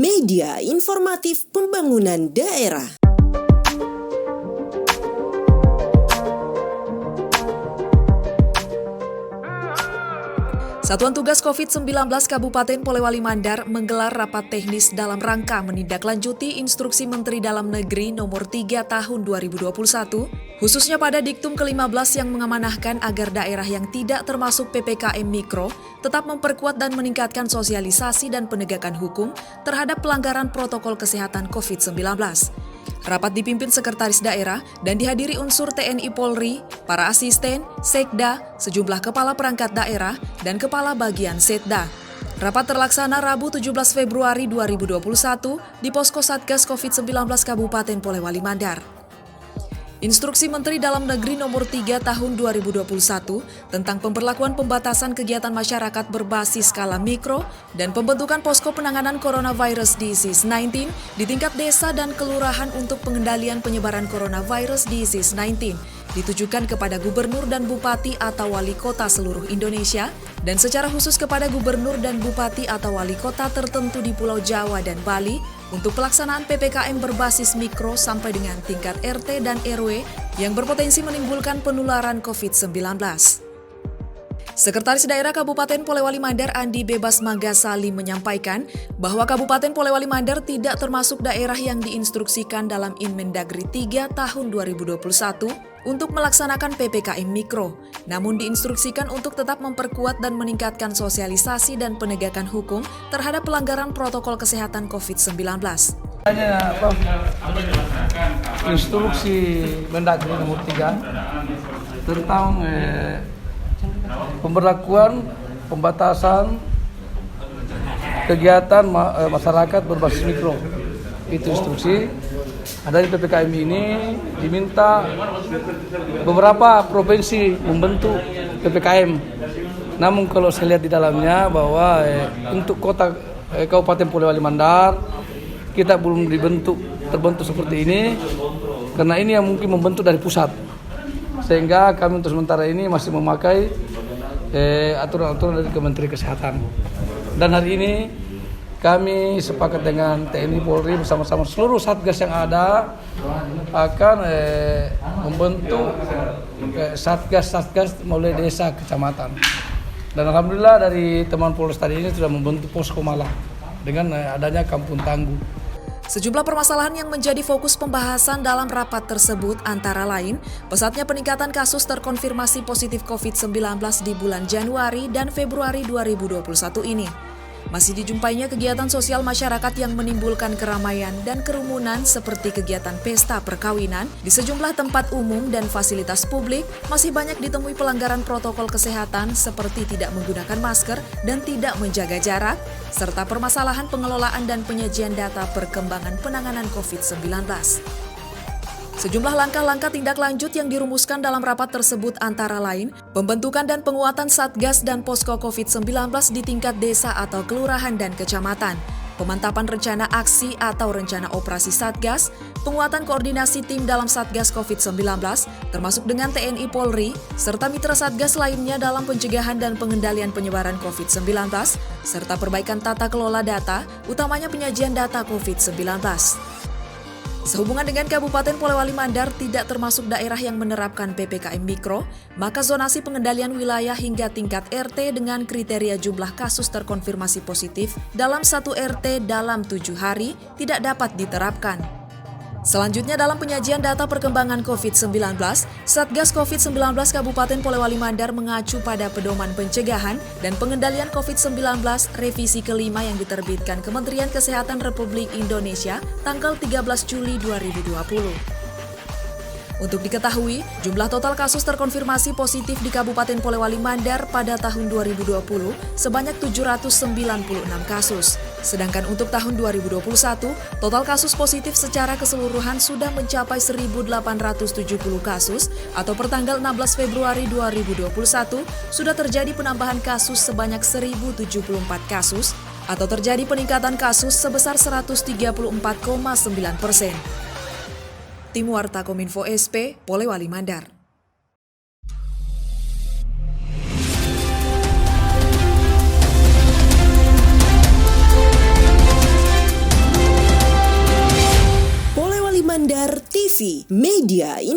Media Informatif Pembangunan Daerah. Satuan Tugas COVID-19 Kabupaten Polewali Mandar menggelar rapat teknis dalam rangka menindaklanjuti Instruksi Menteri Dalam Negeri Nomor 3 Tahun 2021, khususnya pada Diktum ke-15 yang mengamanahkan agar daerah yang tidak termasuk PPKM Mikro tetap memperkuat dan meningkatkan sosialisasi dan penegakan hukum terhadap pelanggaran protokol kesehatan COVID-19. Rapat dipimpin Sekretaris Daerah dan dihadiri unsur TNI Polri, para asisten, sekda, sejumlah kepala perangkat daerah, dan kepala bagian setda. Rapat terlaksana Rabu 17 Februari 2021 di Posko Satgas COVID-19 Kabupaten Polewali Mandar. Instruksi Menteri Dalam Negeri Nomor 3 Tahun 2021 tentang pemberlakuan pembatasan kegiatan masyarakat berbasis skala mikro dan pembentukan posko penanganan coronavirus disease 19 di tingkat desa dan kelurahan untuk pengendalian penyebaran coronavirus disease 19 ditujukan kepada gubernur dan bupati atau wali kota seluruh Indonesia dan secara khusus kepada gubernur dan bupati atau wali kota tertentu di Pulau Jawa dan Bali untuk pelaksanaan PPKM berbasis mikro sampai dengan tingkat RT dan RW yang berpotensi menimbulkan penularan COVID-19. Sekretaris Daerah Kabupaten Polewali Mandar Andi Bebas Magasali menyampaikan bahwa Kabupaten Polewali Mandar tidak termasuk daerah yang diinstruksikan dalam Inmendagri 3 tahun 2021 untuk melaksanakan PPKM Mikro, namun diinstruksikan untuk tetap memperkuat dan meningkatkan sosialisasi dan penegakan hukum terhadap pelanggaran protokol kesehatan COVID-19. Instruksi Mendagri nomor 3 tentang pemberlakuan pembatasan kegiatan masyarakat berbasis mikro. Itu instruksi. Ada di PPKM ini diminta beberapa provinsi membentuk PPKM. Namun kalau saya lihat di dalamnya bahwa untuk kota Kabupaten Polewali Mandar kita belum terbentuk seperti ini karena ini yang mungkin membentuk dari pusat. Sehingga kami untuk sementara ini masih memakai aturan-aturan dari Kementerian Kesehatan. Dan hari ini kami sepakat dengan TNI Polri bersama-sama seluruh satgas yang ada akan membentuk satgas mulai desa kecamatan. Dan alhamdulillah dari teman Polres tadi ini sudah membentuk posko malam dengan adanya kampung tangguh. Sejumlah permasalahan yang menjadi fokus pembahasan dalam rapat tersebut antara lain pesatnya peningkatan kasus terkonfirmasi positif COVID-19 di bulan Januari dan Februari 2021 ini. Masih dijumpainya kegiatan sosial masyarakat yang menimbulkan keramaian dan kerumunan seperti kegiatan pesta perkawinan di sejumlah tempat umum dan fasilitas publik. Masih banyak ditemui pelanggaran protokol kesehatan seperti tidak menggunakan masker dan tidak menjaga jarak, serta permasalahan pengelolaan dan penyajian data perkembangan penanganan COVID-19. Sejumlah langkah-langkah tindak lanjut yang dirumuskan dalam rapat tersebut antara lain pembentukan dan penguatan Satgas dan Posko COVID-19 di tingkat desa atau kelurahan dan kecamatan, pemantapan rencana aksi atau rencana operasi Satgas, penguatan koordinasi tim dalam Satgas COVID-19 termasuk dengan TNI Polri, serta mitra Satgas lainnya dalam pencegahan dan pengendalian penyebaran COVID-19, serta perbaikan tata kelola data, utamanya penyajian data COVID-19. Sehubungan dengan Kabupaten Polewali Mandar tidak termasuk daerah yang menerapkan PPKM Mikro, maka zonasi pengendalian wilayah hingga tingkat RT dengan kriteria jumlah kasus terkonfirmasi positif dalam satu RT dalam 7 hari tidak dapat diterapkan. Selanjutnya dalam penyajian data perkembangan COVID-19, Satgas COVID-19 Kabupaten Polewali Mandar mengacu pada pedoman pencegahan dan pengendalian COVID-19 revisi kelima yang diterbitkan Kementerian Kesehatan Republik Indonesia tanggal 13 Juli 2020. Untuk diketahui, jumlah total kasus terkonfirmasi positif di Kabupaten Polewali Mandar pada tahun 2020 sebanyak 796 kasus. Sedangkan untuk tahun 2021, total kasus positif secara keseluruhan sudah mencapai 1.870 kasus atau per tanggal 16 Februari 2021 sudah terjadi penambahan kasus sebanyak 1.074 kasus atau terjadi peningkatan kasus sebesar 134,9%. Tim Warta Kominfo SP, Polewali Mandar. Produksi Media